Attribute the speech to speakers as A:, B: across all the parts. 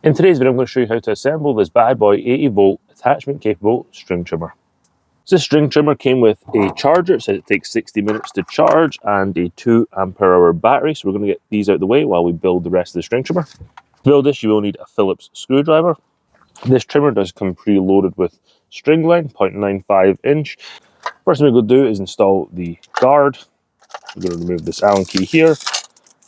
A: In today's video, I'm going to show you how to assemble this bad boy 80-volt attachment capable string trimmer. So this string trimmer came with a charger. It says it takes 60 minutes to charge and a 2 ampere hour battery. So we're going to get these out of the way while we build the rest of the string trimmer. To build this, you will need a Phillips screwdriver. This trimmer does come preloaded with string line, 0.95 inch. First thing we're going to do is install the guard. We're going to remove this Allen key here.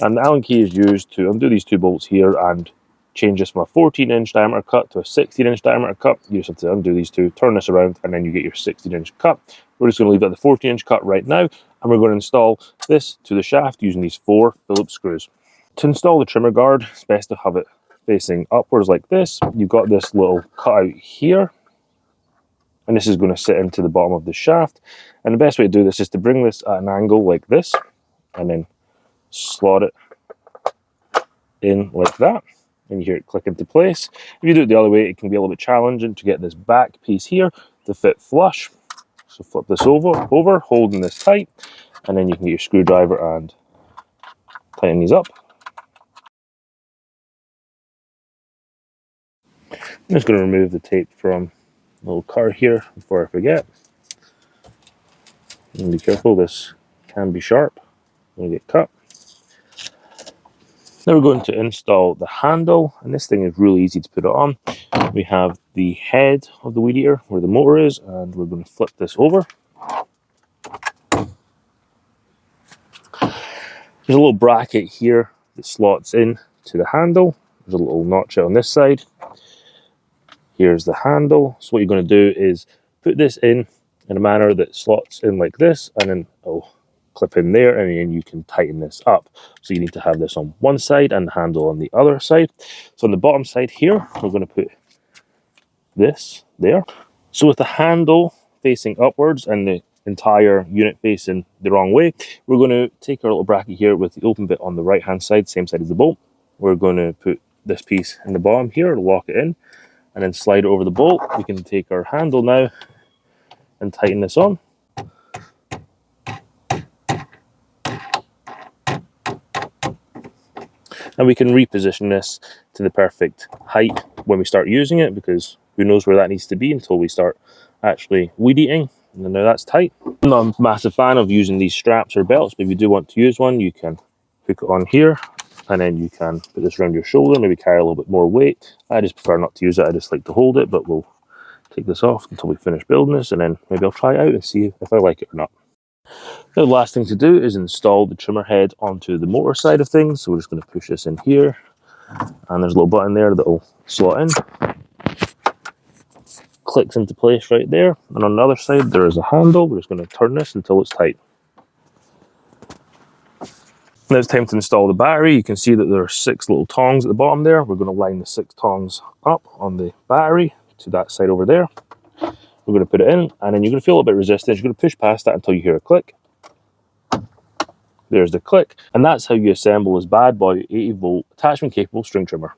A: And the Allen key is used to undo these 2 bolts here and change this from a 14-inch diameter cut to a 16-inch diameter cut. You just have to undo these 2, turn this around, and then you get your 16-inch cut. We're just going to leave it at the 14-inch cut right now, and we're going to install this to the shaft using these 4 Phillips screws. To install the trimmer guard, it's best to have it facing upwards like this. You've got this little cutout here, and this is going to sit into the bottom of the shaft. And the best way to do this is to bring this at an angle like this, and then slot it in like that. And you hear it click into place. If you do it the other way, it can be a little bit challenging to get this back piece here to fit flush. So flip this over, holding this tight, and then you can get your screwdriver and tighten these up. I'm just going to remove the tape from the little card here before I forget. And be careful, this can be sharp when you get cut. Now we're going to install the handle, and this thing is really easy to put it on. We have the head of the weed eater where the motor is, and we're going to flip this over. There's a little bracket here that slots in to the handle. There's a little notch out on this side. Here's the handle. So what you're going to do is put this in a manner that slots in like this, and then clip in there, and then you can tighten this up. So you need to have this on one side and the handle on the other side. So on the bottom side here, we're going to put this there. So with the handle facing upwards and the entire unit facing the wrong way, we're going to take our little bracket here with the open bit on the right hand side, same side as the bolt. We're going to put this piece in the bottom here, lock it in, and then slide it over the bolt. We can take our handle now and tighten this on. And we can reposition this to the perfect height when we start using it, because who knows where that needs to be until we start actually weed eating. And now that's tight. I'm not a massive fan of using these straps or belts, but if you do want to use one, you can hook it on here, and then you can put this around your shoulder, maybe carry a little bit more weight. I just prefer not to use it, I just like to hold it, but we'll take this off until we finish building this, and then maybe I'll try it out and see if I like it or not. Now, the last thing to do is install the trimmer head onto the motor side of things. So we're just going to push this in here, and there's a little button there that will slot in. Clicks into place right there, and on the other side there is a handle. We're just going to turn this until it's tight. Now it's time to install the battery. You can see that there are 6 little tongs at the bottom there. We're going to line the 6 tongs up on the battery to that side over there. We're going to put it in, and then you're going to feel a little bit of resistance. You're going to push past that until you hear a click. There's the click, and that's how you assemble this bad boy 80-volt attachment capable string trimmer.